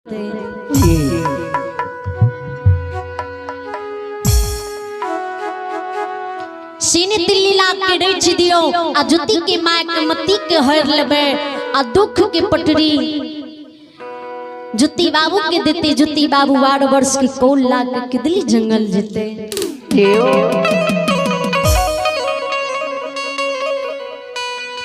सीने दिल्ली ला के रच दियो आ जुती के माय के मती के हर लेबे आ दुख के पटरी जुती बाबू के देते। जुती बाबू 12 वर्ष की कोल ला के किदली जंगल जेते।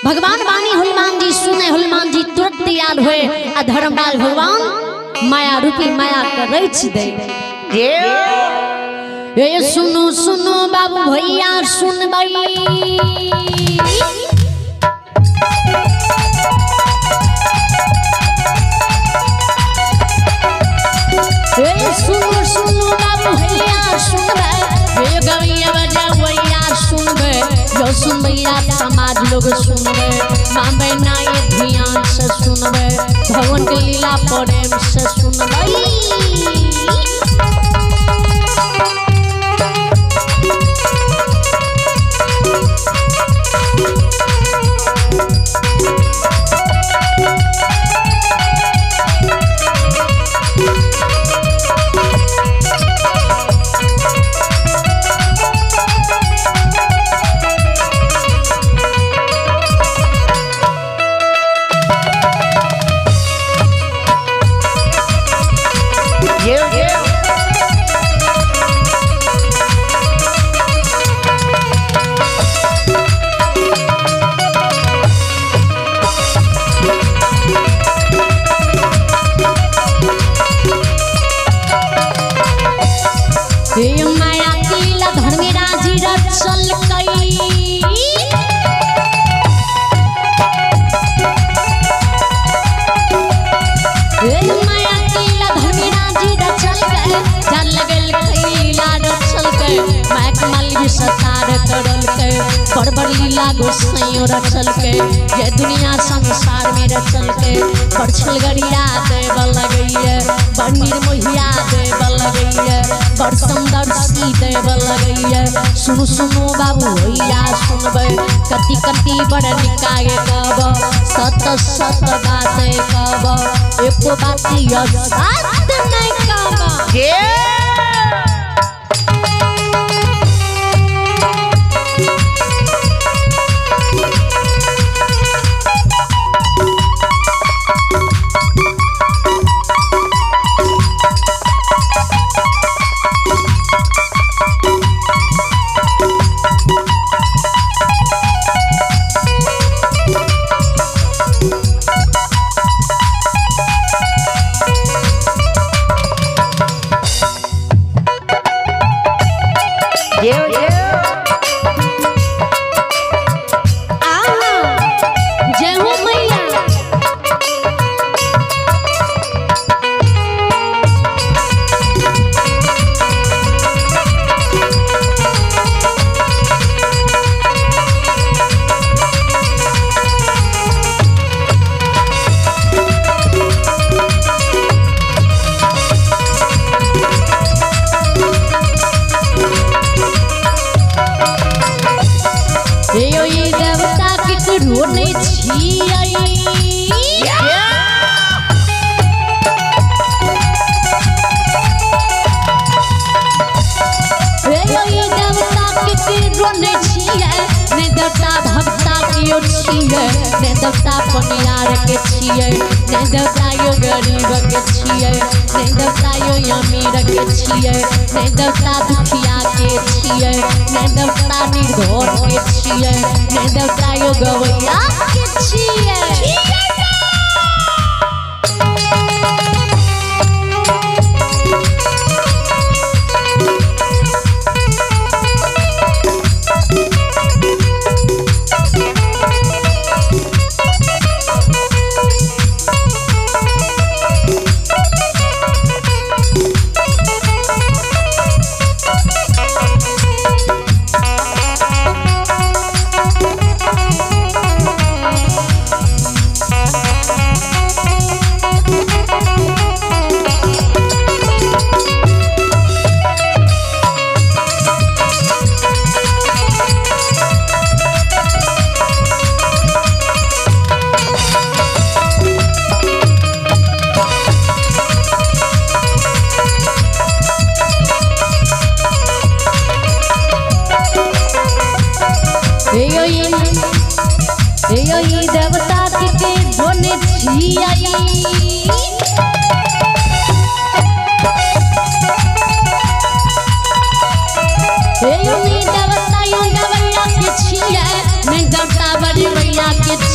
भगवान वाणी हनुमान जी सुने, हनुमान जी तुरंत तैयार हुए आ धर्मपाल भगवान माया रूपी माया के रच दे। ये सुनो सुनो बाबू भैया सुन बई, सुनो सुनो बाबू भैया सुन बे, गवैया बजावैया सुन बे, जो सुन भैया समाज लोग सुन बे, मामे ना ये ध्यान से सुन बे, भगवान के लीला प्रेम से सुन बई। माया कीला धर्मराज रचल कई, माया कीला धर्मराज रचल कई, जान लगल कीला रचल कई, माया कमाल भी सतार करल कई, बड़ लीला गोसाइयों रचल कई, ये दुनिया संसार में रचल कई, बड़ छलगड़िया देव लगैया, बड़ निर्मोहिया देव लगैया, बड़ समदर्शी देव लगैया। सुनो सुनो बाबू भैया सुनबे, कति कति बड़ निकाय कब, सत सत बात कब, एको बात सत नहीं कब। रोने ने देवता भक्ता के छिए, ने देवता पनियार के छिए, ने देवता यो गरीब के छिए, ने देवता यो अमीर के छिए, ने देवता दुखिया के छिए, ने देवता निर्धन के छिए, ने देवता यो गवैया के छिए।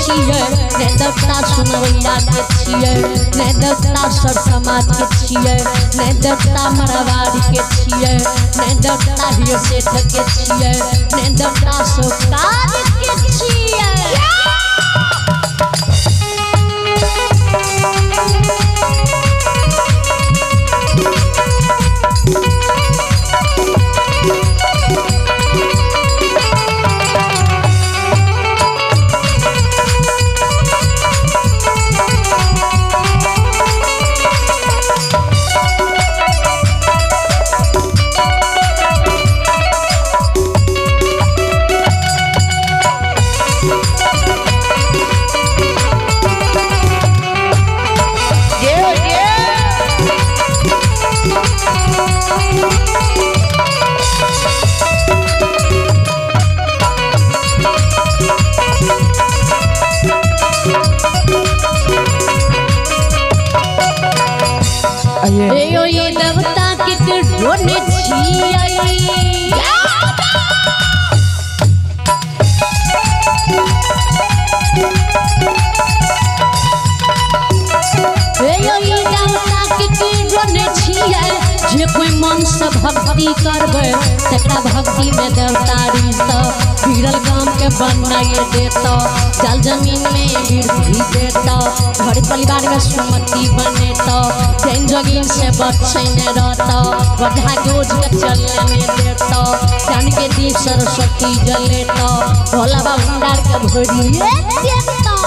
छियाई ने देवता सुनवैया के छियै ने देवता सर समाज के छियै ने देवता मरवाड़ी के छियै ने देवता हियो सेठ के छियै ने देवता सोकार के छियै ये देवता के ढोने छियाई जे कोई मन से भक्ति करबे तकरा भक्ति में देवता रिश्ता बिरल गांव के बनाए देता जल जमीन में वृद्धि देता घर परिवार में सुमति बनेता जैन जोगिन से बच्चे ने रहता बढ़ा गोज के चलने में देता जान के दी सरस्वती जलेता भोला बाबा भंडार के भोरी देता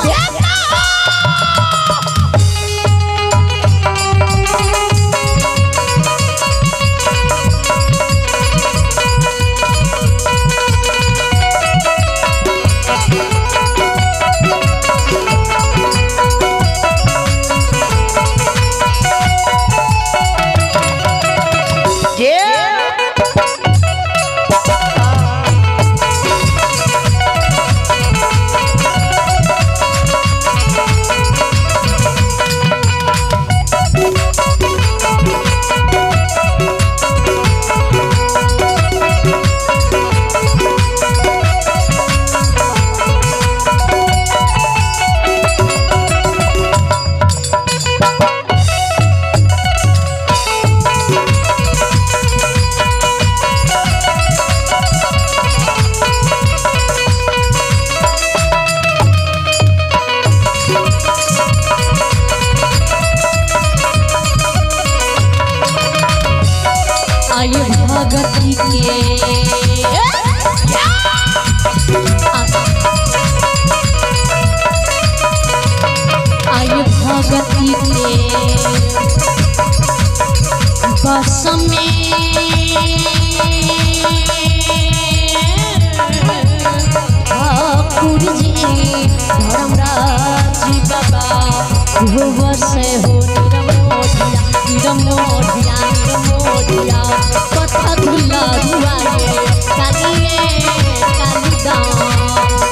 भगती के आयु भगती के बस में ठाकुर जी धर्मराज बाबा से हो निरमोधिया कथा धुला धुआए कालिए कालिदान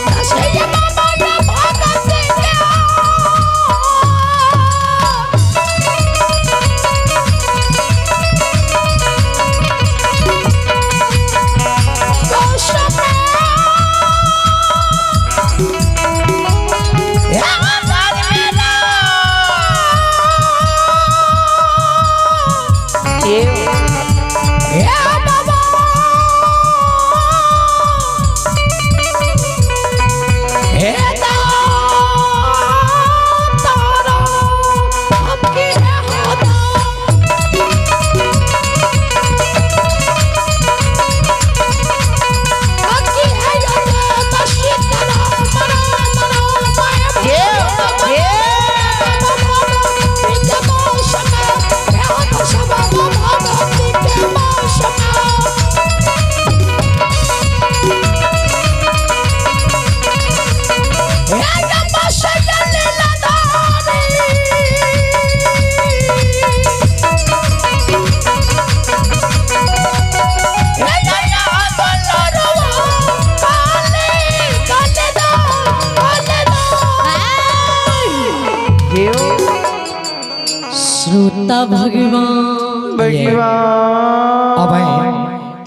सूता भगवान अब हैं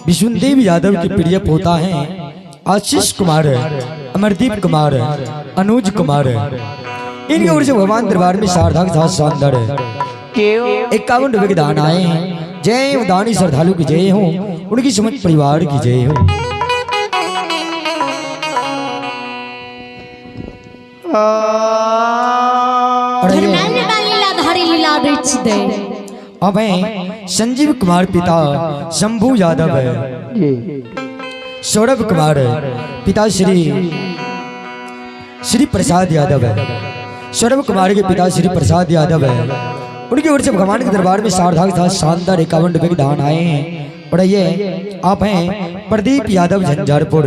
विष्णुदेव यादव के प्रिय पोता हैं आशीष कुमार, अमरदीप कुमार, अनुज कुमार। इनके ओर से भगवान दरबार में शारदा के साथ शानदार 51 रुपए के दान आए हैं। जय दानी श्रद्धालु की जय हो, उनकी समस्त परिवार की जय हो। अब हैं संजीव कुमार पिता शंभू यादव है, सौरभ कुमार पिता श्री प्रसाद यादव है, सौरभ कुमार के पिता श्री प्रसाद यादव है। उनकी ओर से भगवान के दरबार में शारदा के साथ शानदार 51 रुपए के दान आए हैं। और ये आप हैं प्रदीप यादव झंझारपुर,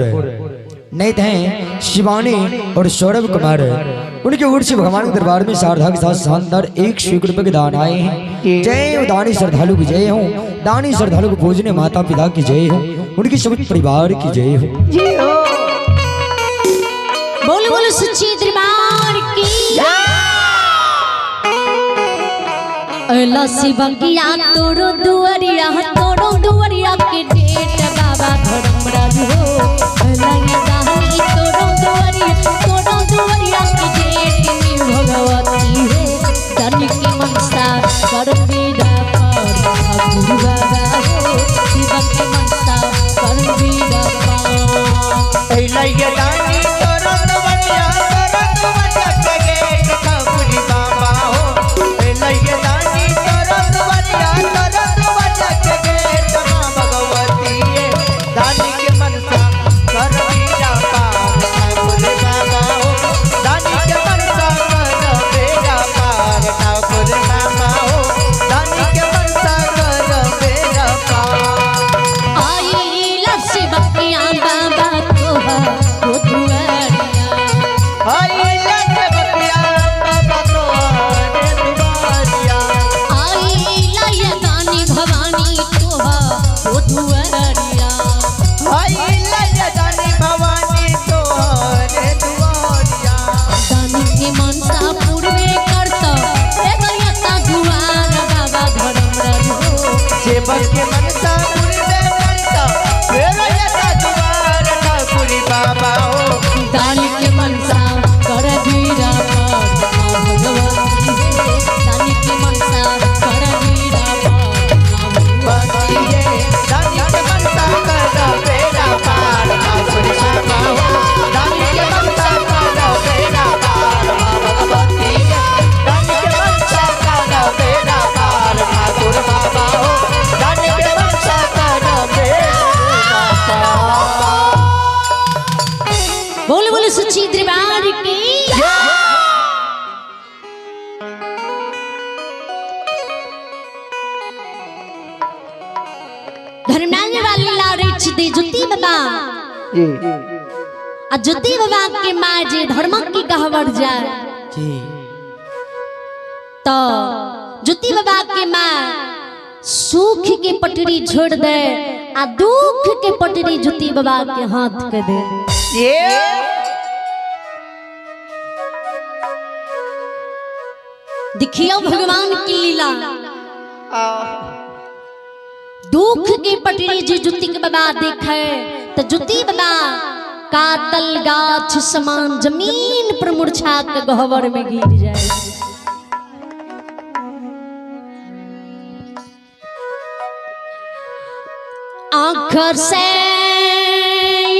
नेत हैं शिवानी और सौरभ कुमार। उनके ओर से भगवान के दरबार में शारदा के साथ शानदार 101 रुपए के दान आए हैं। जय दानी श्रद्धालु की जय हो, दानी श्रद्धालु को पूजने माता पिता की जय हो, उनकी समस्त परिवार की जय हो। बोलो बोलो सच्ची दरबार की लस्सी बगिया तोरो दुआरिया के डेट बाबा धर्मराज हो। दानी तोरो दुआरिया के डेट में भगवती है। दानी के मनसा कर बीड़ा पर गुरु बाबा हो। शिव के मनसा कर बीड़ा पर दानी तोरो दुआरिया के डेट गुरु बाबा हो। दानी तोरो दुआरिया के डेट मां भगवती है। दानी के मनसा कर बीड़ा पार गुरु बाबा हो। दानी के मनसा कर बीड़ा पार गुरु बाबा हो। दानी के मनसा कर बीड़ा पार। आई लस्सी बगिया बाबा तोहा वो दुआरिया। आई लस्सी बगिया बाबा तोहरे दुआरिया। आई लय दानी भवानी तोहा वो दुआरिया। आई लय दानी भवानी तोहरे दुआरिया। दानी के मनसा पूरे करता रे गयता दुआर बाबा धर्मराज हो। सेवक के मनसा पूरे करता फिर यता दुआर ठाकुर बाबा हो। दानी के मनसा कर बीड़ा पर भगवती है। दानी के मनसा कर बीड़ा पर भगवती है। दानी के मनसा कर बेड़ा पार ठाकुर बाबा हो। दानी के मनसा कर बेड़ा पार भगवती है। दानी के मनसा कर बेड़ा पार ठाकुर बाबा हो। दानी के मनसा कर बेड़ा पार। बोल बोल सच्ची दरबार की धर्मनाने वाली लारेच दे जुती बाबा आ जुती बाबा के माँ जे धर्म की कहवर जाए तो जुती बाबा के माँ सुख के पटरी छोड़ दे आ दुख के पटरी जुती बाबा के हाथ के दे। देखियो भगवान की लीला। दुख के पटरी जी जुती के बाबा देखे तो जुती बाबा कातल गाछ समान जमीन पर मुरझा के गहवर में गिर जाए। आंखर से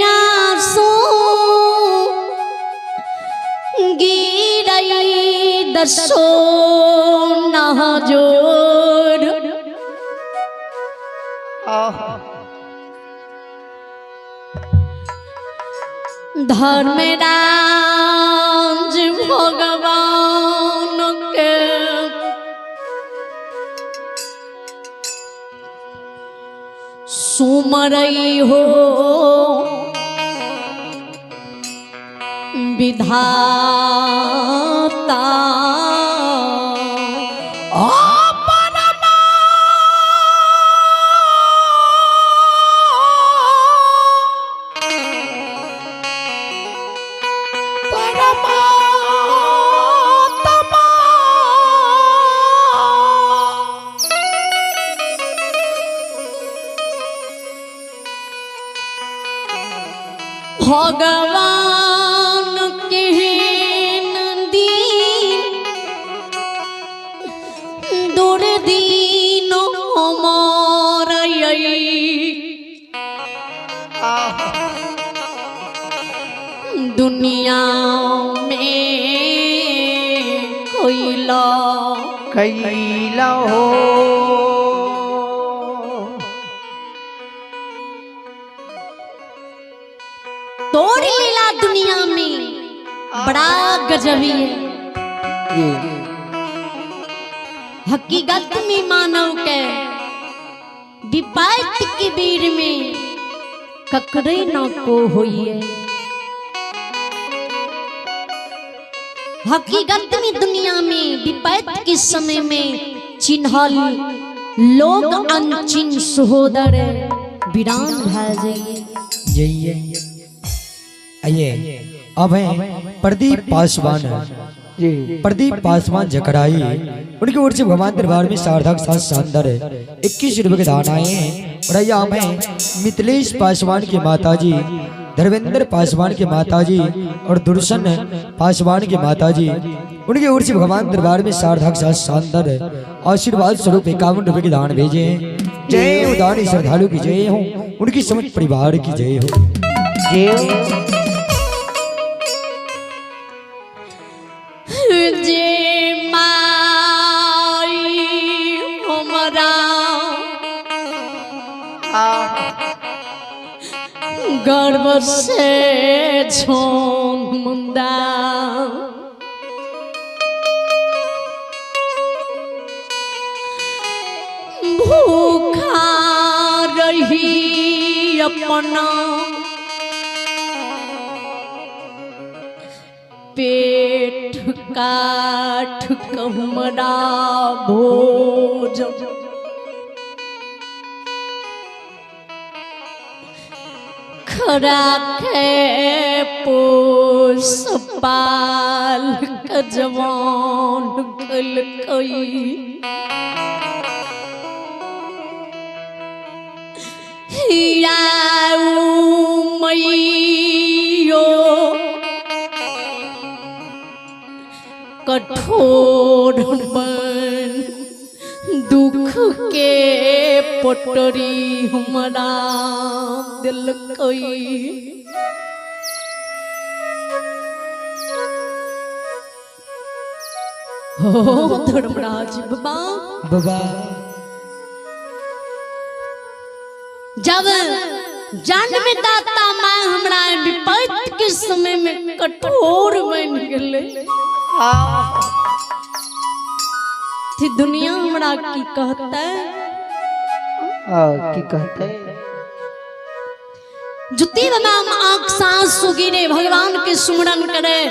आंसू गिरई दसो नहजोर। धर्मराज भगवान के सुमरई हो विधाता। भगवान के नंदी दूर दीन मोर दुनिया में कोयला कैला हो तोड़ लीला दुनिया में बड़ा गजबी है। हकीकत में मानव के विपात के बीर में ककरे न को हुई है। हकीकत में दुनिया में विपात के समय में चिन्हल लोग अनचिन सहोदर वीरान भा जाइए। आइए अब हैं प्रदीप पासवान। प्रदीप पासवान जकड़ाई उनकी ओर से भगवान दरबार में सार्थक साथ शानदार 21 रुपए के दान आए हैं। और आइए आप हैं मिथिलेश पासवान की माताजी, धर्मेंद्र पासवान के माताजी और दुर्शन पासवान के माताजी, उनकी ओर से भगवान दरबार में सार्थक साथ शानदार आशीर्वाद स्वरूप 51 रुपए के दान भेजे हैं। जय हो दानी श्रद्धालु की जय हो, उनकी समस्त परिवार की जय हो। जे माई हमरा गर्व से झोंक मुंदा भूखा रही अपना पेट काट कमरा भोज खरा के पोस पाल का जवान कल कई मैयो कठोर बन दुख के पटरी हमारा दिल कोई हो धर्मराज बाबा जब जन्मदाता माँ हमरा विपत्त के समय में कठोर बन गए थी दुनिया हमरा की कहता है की कहते जुती नाम आँख सांस सुगिरे भगवान के सुमरन करे,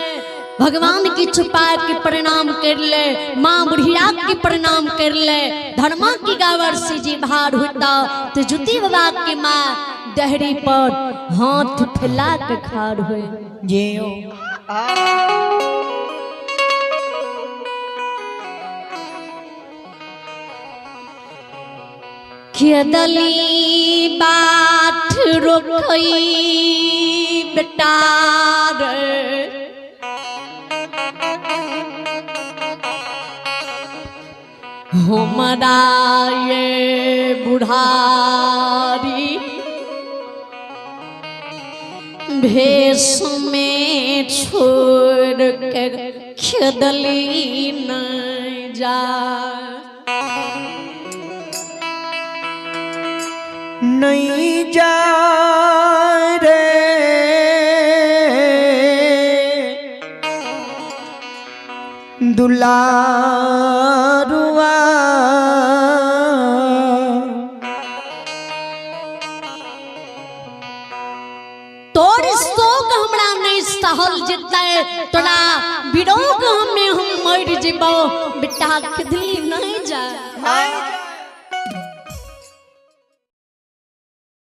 भगवान की छुपा के प्रणाम कर ले, माँ बुढ़िया की प्रणाम कर ले, धर्मा की गावर से जी भार होता तो जुती बाबा की माँ दहरी पर हाथ फैला के खाड़ हुए। खेदली बात रोकई बेटा रे हमारा ये बुढ़ारी भेष में छोड़ के खेदली न जा नहीं जा रे दुलारुआ तोर शोक हमरा नहीं सहल जेतै तोरा विरोग हमें हम मर जेबो बेटा खेदली नहीं जा।